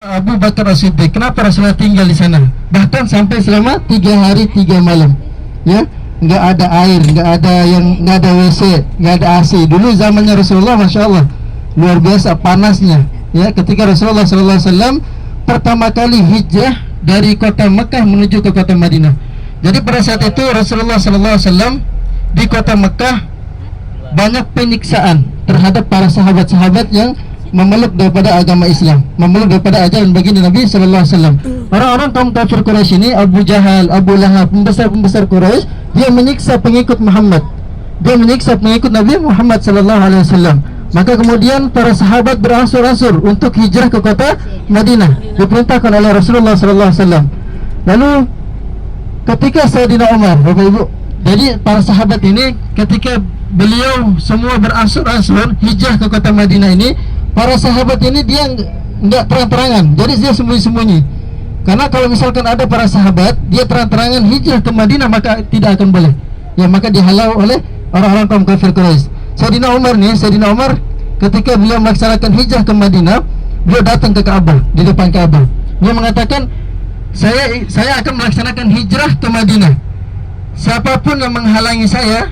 Abu Bakar As-Siddiq. Kenapa Rasulullah tinggal di sana? Bahkan sampai selama 3 hari 3 malam. Ya, nggak ada air, nggak ada WC, nggak ada AC. Dulu zamannya Rasulullah, masya Allah, luar biasa panasnya. Ya, ketika Rasulullah SAW pertama kali hijrah dari kota Mekah menuju ke kota Madinah. Jadi pada saat itu Rasulullah SAW di kota Mekah banyak penyiksaan terhadap para sahabat-sahabat yang memeluk daripada agama Islam, memeluk daripada ajaran baginda Nabi sallallahu alaihi wasallam. Orang-orang kaum kafir Quraisy ini, Abu Jahal, Abu Lahab, pembesar-pembesar Quraisy, dia menyiksa pengikut Muhammad. Dia menyiksa pengikut Nabi Muhammad sallallahu alaihi wasallam. Maka kemudian para sahabat beransur-ansur untuk hijrah ke kota Madinah, diperintahkan oleh Rasulullah sallallahu alaihi wasallam. Lalu ketika Sayyidina Umar, Bapak Ibu, jadi para sahabat ini ketika beliau semua beransur-ansur hijrah ke kota Madinah ini, para sahabat ini dia enggak terang-terangan, jadi dia sembunyi-sembunyi. Karena kalau misalkan ada para sahabat dia terang-terangan hijrah ke Madinah, maka tidak akan boleh. Ya, maka dihalau oleh orang-orang kaum kafir Quraisy. Sayyidina Umar ketika beliau melaksanakan hijrah ke Madinah, beliau datang ke Ka'bah, di depan Ka'bah. Beliau mengatakan, saya akan melaksanakan hijrah ke Madinah. Siapapun yang menghalangi saya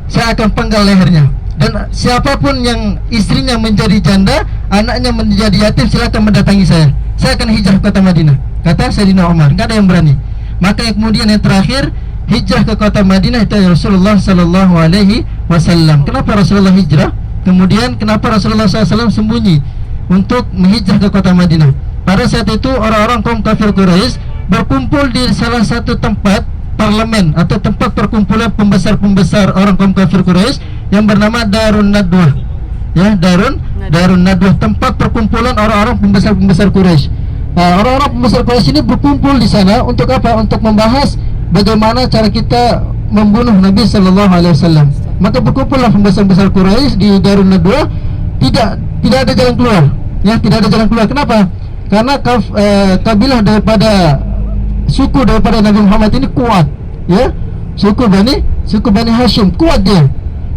akan penggal lehernya. Dan siapapun yang istrinya menjadi janda, anaknya menjadi yatim, silakan mendatangi saya. Saya akan hijrah ke kota Madinah, kata Sayyidina Umar. Tidak ada yang berani. Maka yang kemudian yang terakhir hijrah ke kota Madinah itu Rasulullah sallallahu alaihi wasallam. Kenapa Rasulullah hijrah? Kemudian kenapa Rasulullah SAW sembunyi untuk menghijrah ke kota Madinah? Pada saat itu orang-orang kaum kafir Quraisy berkumpul di salah satu tempat parlemen atau tempat perkumpulan pembesar-pembesar orang kaum kafir Quraisy yang bernama Darun Nadwah. Ya, Darun Nadwah, tempat perkumpulan orang-orang pembesar-pembesar Quraisy. Orang-orang pembesar Quraisy ini berkumpul di sana untuk apa? Untuk membahas bagaimana cara kita membunuh Nabi sallallahu alaihi wasallam. Maka berkumpullah pembesar-pembesar Quraisy di Darun Nadwah. Tidak ada jalan keluar. Ya, tidak ada jalan keluar. Kenapa? Karena kabilah daripada suku daripada Nabi Muhammad ini kuat, ya. Suku Bani Hashim kuat dia.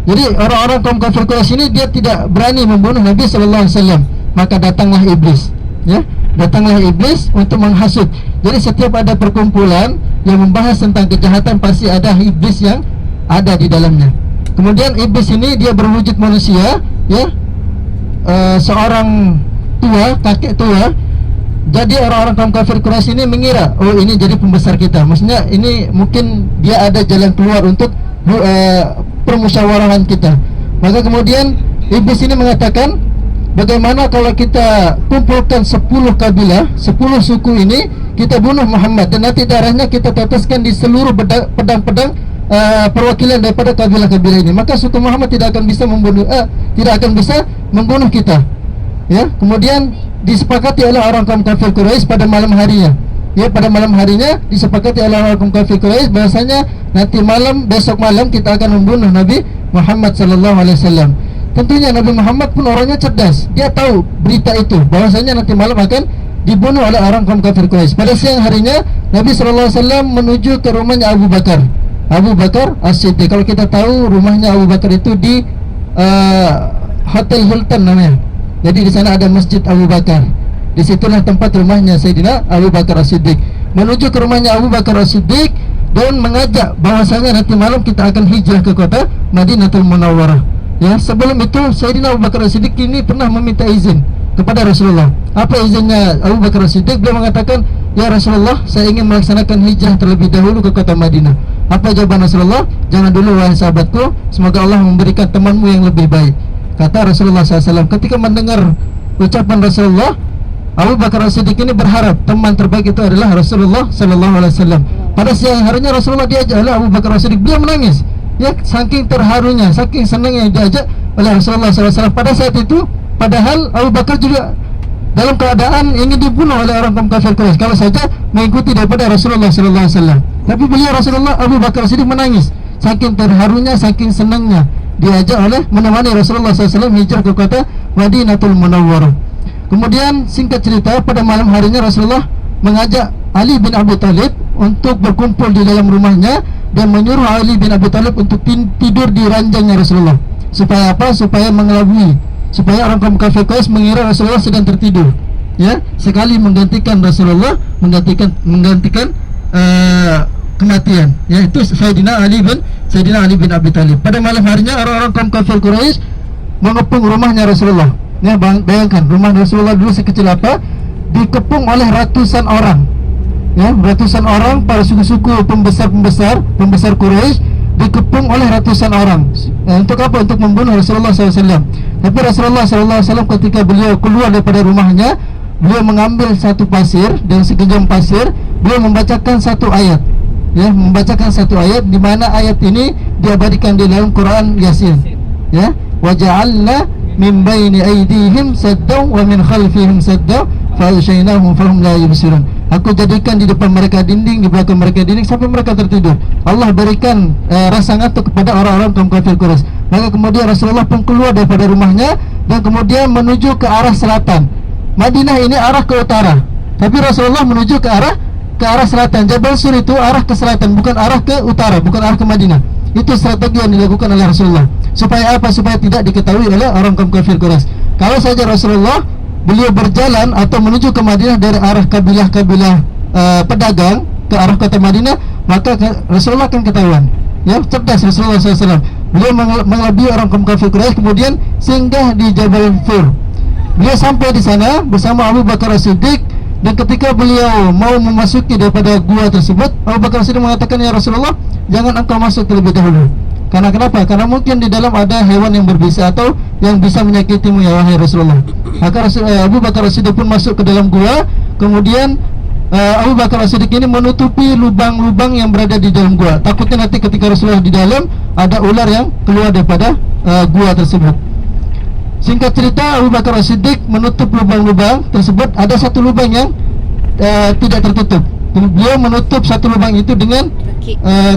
Jadi orang-orang kaum kafir Quraisy ini dia tidak berani membunuh Nabi sallallahu alaihi wasallam. Maka datanglah iblis, ya. Datanglah iblis untuk menghasut. Jadi setiap ada perkumpulan yang membahas tentang kejahatan, pasti ada iblis yang ada di dalamnya. Kemudian iblis ini dia berwujud manusia, ya. Seorang tua, kakek tua. Jadi orang-orang kaum kafir Quraisy ini mengira, oh ini jadi pembesar kita. Maksudnya ini mungkin dia ada jalan keluar untuk permusyawarahan kita. Maka kemudian iblis ini mengatakan, bagaimana kalau kita kumpulkan 10 kabilah, 10 suku ini, kita bunuh Muhammad, dan nanti darahnya kita teteskan di seluruh pedang-pedang perwakilan daripada kabilah-kabilah ini. Maka suku Muhammad tidak akan bisa membunuh kita. Ya, kemudian disepakati oleh orang kaum kafir Quraisy pada malam harinya. Ya, pada malam harinya disepakati oleh orang kaum kafir Quraisy bahwasanya nanti besok malam kita akan membunuh Nabi Muhammad sallallahu alaihi wasallam. Tentunya Nabi Muhammad pun orangnya cerdas. Dia tahu berita itu bahwasanya nanti malam akan dibunuh oleh orang kaum kafir Quraisy. Pada siang harinya Nabi sallallahu alaihi wasallam menuju ke rumahnya Abu Bakar As-Siddiq. Kalau kita tahu rumahnya Abu Bakar itu di Hotel Hilton namanya. Jadi di sana ada Masjid Abu Bakar. Disitulah tempat rumahnya Sayyidina Abu Bakar As-Siddiq. Menuju ke rumahnya Abu Bakar As-Siddiq dan mengajak bahwasanya nanti malam kita akan hijrah ke kota Madinatul Munawwarah. Ya, sebelum itu Sayyidina Abu Bakar As-Siddiq ini pernah meminta izin kepada Rasulullah. Apa izinnya Abu Bakar As-Siddiq? Beliau mengatakan, "Ya Rasulullah, saya ingin melaksanakan hijrah terlebih dahulu ke kota Madinah." Apa jawaban Rasulullah? "Jangan dulu wahai sahabatku, semoga Allah memberikan temanmu yang lebih baik." Kata Rasulullah SAW. Ketika mendengar ucapan Rasulullah, Abu Bakar As-Siddiq ini berharap teman terbaik itu adalah Rasulullah SAW. Pada siang harinya Rasulullah diajak oleh Abu Bakar As-Siddiq. Dia menangis, ya, saking terharunya, saking senangnya diajak oleh Rasulullah SAW. Pada saat itu, padahal Abu Bakar juga dalam keadaan ingin dibunuh oleh orang kaum kafir Quraisy kalau saja mengikuti daripada Rasulullah SAW. Tapi beliau Abu Bakar As-Siddiq menangis, saking terharunya, saking senangnya diajak oleh menemani Rasulullah SAW hijrah ke kota Madinatul Munawwarah. Kemudian singkat cerita, pada malam harinya Rasulullah mengajak Ali bin Abi Thalib untuk berkumpul di dalam rumahnya dan menyuruh Ali bin Abi Thalib untuk tidur di ranjangnya Rasulullah. Supaya apa? Supaya mengelabui, supaya orang kaum kafir Quraisy mengira Rasulullah sedang tertidur. ya, sekali menggantikan Rasulullah, menggantikan kematian, yaitu Sayyidina Ali bin Abi Thalib. Pada malam harinya orang-orang kaum kafir Quraisy mengepung rumahnya Rasulullah. Ya, bayangkan rumah Rasulullah dulu sekecil apa, dikepung oleh ratusan orang. Ya, ratusan orang, para suku-suku pembesar Quraisy dikepung oleh ratusan orang. Untuk apa? Untuk membunuh Rasulullah SAW. Tapi Rasulullah SAW ketika beliau keluar daripada rumahnya, beliau mengambil satu pasir dan segenggam pasir, beliau membacakan satu ayat. Ya, membacakan satu ayat, di mana ayat ini diabadikan di dalam Quran Yasin. Ya, waja'alna min baini aydihim saddan wa min khalfihim saddan fa aghshaynahum fahum la yubsirun. Aku jadikan di depan mereka dinding, di belakang mereka dinding, sampai mereka tertidur. Allah berikan rasa ngantuk kepada orang-orang kaum kafir Quraisy. Maka kemudian Rasulullah pun keluar daripada rumahnya dan kemudian menuju ke arah selatan. Madinah ini arah ke utara, tapi Rasulullah menuju ke arah selatan. Jabal Sur itu arah ke selatan, bukan arah ke utara, bukan arah ke Madinah. Itu strategi yang dilakukan oleh Rasulullah. Supaya apa? Supaya tidak diketahui oleh orang kaum kafir Quraisy. Kalau saja Rasulullah beliau berjalan atau menuju ke Madinah dari arah kabilah-kabilah pedagang ke arah kota Madinah, maka Rasulullah akan ketahuan. Ya, cerdas Rasulullah SAW. Beliau mengelabuhi orang kaum kafir Quraisy, kemudian singgah di Jabal Sur. Beliau sampai di sana bersama Abu Bakar As-Siddiq, dan ketika beliau mau memasuki daripada gua tersebut, Abu Bakar As-Siddiq mengatakan, "Ya Rasulullah, jangan engkau masuk terlebih dahulu." Karena kenapa? Karena mungkin di dalam ada hewan yang berbisa atau yang bisa menyakitimu, ya wahai Rasulullah. Maka Abu Bakar As-Siddiq pun masuk ke dalam gua. Kemudian Abu Bakar As-Siddiq ini menutupi lubang-lubang yang berada di dalam gua. Takutnya nanti ketika Rasulullah di dalam ada ular yang keluar daripada gua tersebut. Singkat cerita, Abu Bakar As-Siddiq menutup lubang-lubang tersebut. Ada satu lubang yang tidak tertutup. Beliau menutup satu lubang itu dengan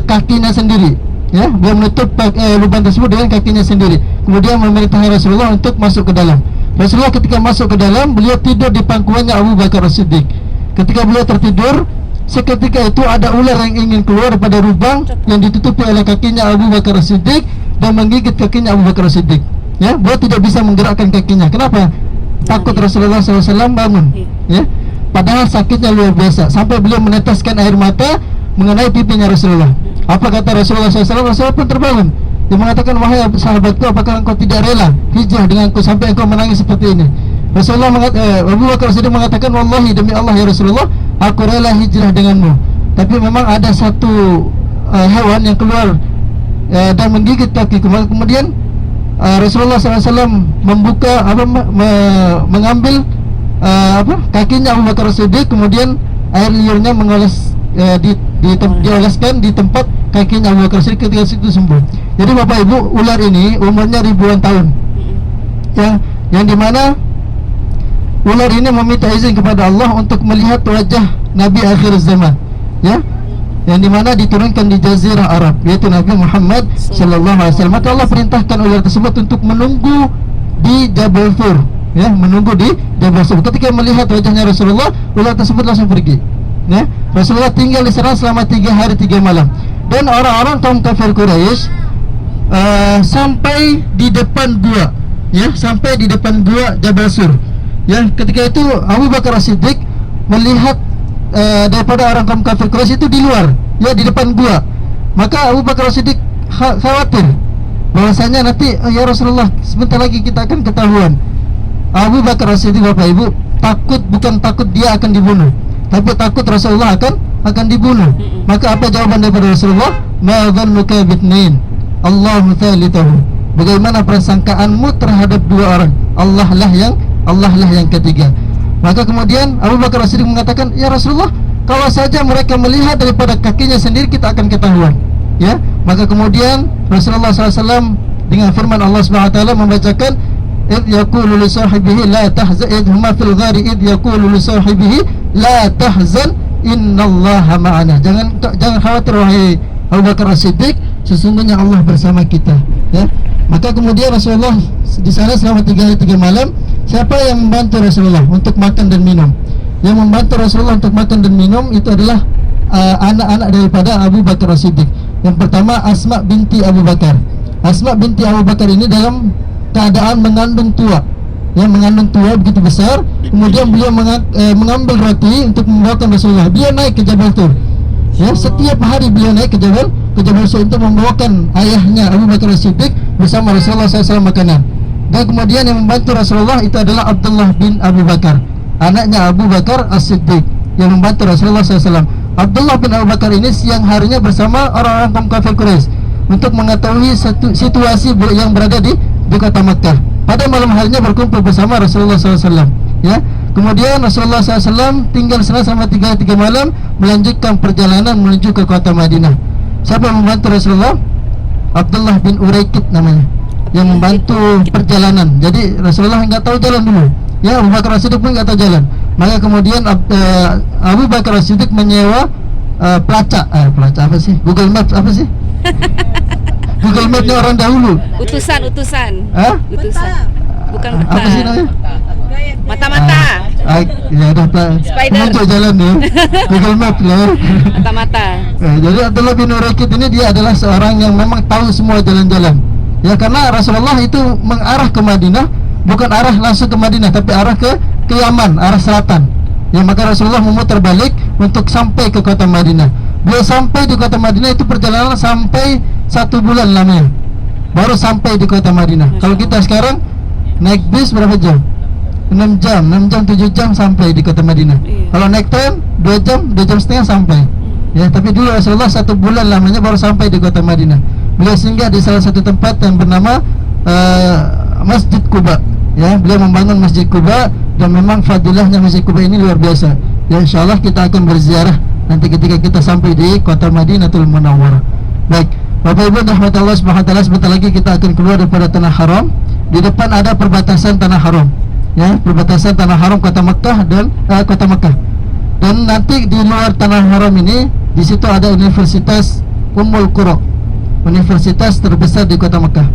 kakinya sendiri. Ya, beliau menutup lubang tersebut dengan kakinya sendiri. Kemudian memerintahkan Rasulullah untuk masuk ke dalam. Rasulullah ketika masuk ke dalam, beliau tidur di pangkuannya Abu Bakar As-Siddiq. Ketika beliau tertidur, seketika itu ada ular yang ingin keluar daripada lubang yang ditutupi oleh kakinya Abu Bakar As-Siddiq dan menggigit kakinya Abu Bakar As-Siddiq. Ya, beliau tidak bisa menggerakkan kakinya. Kenapa? Takut Rasulullah SAW bangun. Ya, padahal sakitnya luar biasa sampai beliau meneteskan air mata mengenai pipinya Rasulullah. Apa kata Rasulullah SAW? Rasulullah pun terbangun. Dia mengatakan, "Wahai sahabatku, apakah engkau tidak rela hijrah denganku sampai engkau menangis seperti ini?" Rasulullah Abu Bakar Siddiq mengatakan, "Wallahi, demi Allah ya Rasulullah, aku rela hijrah denganmu. Tapi memang ada satu hewan yang keluar dan menggigit kakiku." Kemudian Rasulullah SAW membuka mengambil kakinya Abu Bakar Siddiq, kemudian air liurnya mengoles dioleskan di tempat kakinya Abu Bakar Siddiq, ketika situ sembuh. Jadi Bapak Ibu, ular ini umurnya ribuan tahun. Yang dimana ular ini meminta izin kepada Allah untuk melihat wajah Nabi akhir zaman. Ya, yang dimana diturunkan di Jazirah Arab, yaitu Nabi Muhammad SAW. Maka Allah perintahkan ular tersebut untuk menunggu di Jabal Sur. Ya, menunggu di Jabal Sur. Ketika melihat wajahnya Rasulullah, ular tersebut langsung pergi. Ya, Rasulullah tinggal di sana selama 3 hari 3 malam. Dan orang-orang kaum kafir Quraisy sampai di depan gua. Ya, sampai di depan gua Jabal Sur. Ya, ketika itu Abu Bakar As-Siddiq melihat daripada orang kaum kafir Quraisy itu di luar, ya, di depan gua. Maka Abu Bakar As-Siddiq khawatir bahwasanya nanti, ya Rasulullah, sebentar lagi kita akan ketahuan. Abu Bakar As-Siddiq, Bapak Ibu, bukan takut dia akan dibunuh, tapi takut Rasulullah akan dibunuh. Maka apa jawaban daripada Rasulullah? Ma dhannuka bitnain Allahu thalithuhum. Bagaimana persangkaanmu terhadap 2 orang? Allah lah yang ketiga. Maka kemudian Abu Bakar As-Siddiq mengatakan, "Ya Rasulullah, kalau saja mereka melihat daripada kakinya sendiri, kita akan ketahuan." Ya, maka kemudian Rasulullah SAW dengan firman Allah SWT membacakan, "Idh yaqulu li sahibihi la tahzan idh huma fil ghari idh yaqulu li sahibihi la tahzan innallaha ma'ana." Jangan khawatir wahai Abu Bakar As-Siddiq, sesungguhnya Allah bersama kita. Ya. Maka kemudian Rasulullah di sana selama 3 hari 3 malam. Siapa yang membantu Rasulullah untuk makan dan minum? Yang membantu Rasulullah untuk makan dan minum itu adalah anak-anak daripada Abu Bakar As-Siddiq. Yang pertama, Asma binti Abu Bakar. Asma binti Abu Bakar ini dalam keadaan mengandung tua. yang mengandung tua begitu besar. Kemudian beliau mengambil roti untuk membawakan Rasulullah. Dia naik ke Jabal Tur. Ya, setiap hari beliau naik ke Jabal Sur untuk membawakan ayahnya Abu Bakar As-Siddiq bersama Rasulullah SAW makanan. Dan kemudian yang membantu Rasulullah itu adalah Abdullah bin Abu Bakar, anaknya Abu Bakar As-Siddiq, yang membantu Rasulullah SAW. Abdullah bin Abu Bakar ini siang harinya bersama orang-orang kaum kafir Quraisy untuk mengetahui situasi yang berada di kota Makkah. Pada malam harinya berkumpul bersama Rasulullah SAW. Ya, kemudian Rasulullah SAW tinggal sana selama 3 malam, melanjutkan perjalanan menuju ke kota Madinah. Siapa yang membantu Rasulullah? Abdullah bin Uraikid namanya, yang membantu perjalanan. Jadi Rasulullah enggak tahu jalan dulu. Ya, Abu Bakar As-Siddiq pun enggak tahu jalan. Maka kemudian Abu Bakar As-Siddiq menyewa pelacak apa sih? Google Maps apa sih? Google Maps-nya orang dahulu. Utusan. Hah? Utusan. Bukan Apa sih namanya? Mata-mata. Ya udah Spider. menunjuk jalan ya. Google Maps lah. Mata-mata. Jadi Abdullah bin Uraikid ini dia adalah seorang yang memang tahu semua jalan-jalan. Ya, karena Rasulullah itu mengarah ke Madinah, bukan arah langsung ke Madinah, tapi arah ke Yaman, arah selatan. Ya, maka Rasulullah memutar balik untuk sampai ke kota Madinah. Beliau sampai di kota Madinah itu perjalanan sampai 1 bulan lamanya, baru sampai di kota Madinah. Kalau kita sekarang naik bis berapa jam? 6 jam, 7 jam sampai di kota Madinah. Kalau naik tram 2 jam setengah sampai. Ya, tapi dulu Rasulullah 1 bulan lamanya baru sampai di kota Madinah. Beliau singgah di salah satu tempat yang bernama Masjid Quba. Ya, beliau membangun Masjid Quba, dan memang fadilahnya Masjid Quba ini luar biasa. Ya, insyaallah kita akan berziarah nanti ketika kita sampai di kota Madinatul Munawwarah. Baik, Bapak Ibu rahmatullah subhanahu wa taala, sebentar lagi kita akan keluar daripada tanah haram. Di depan ada perbatasan tanah haram. Ya, perbatasan tanah haram kota Makkah dan kota Makkah. Dan nanti di luar tanah haram ini, di situ ada Universitas Ummul Qura, universitas terbesar di kota Makkah.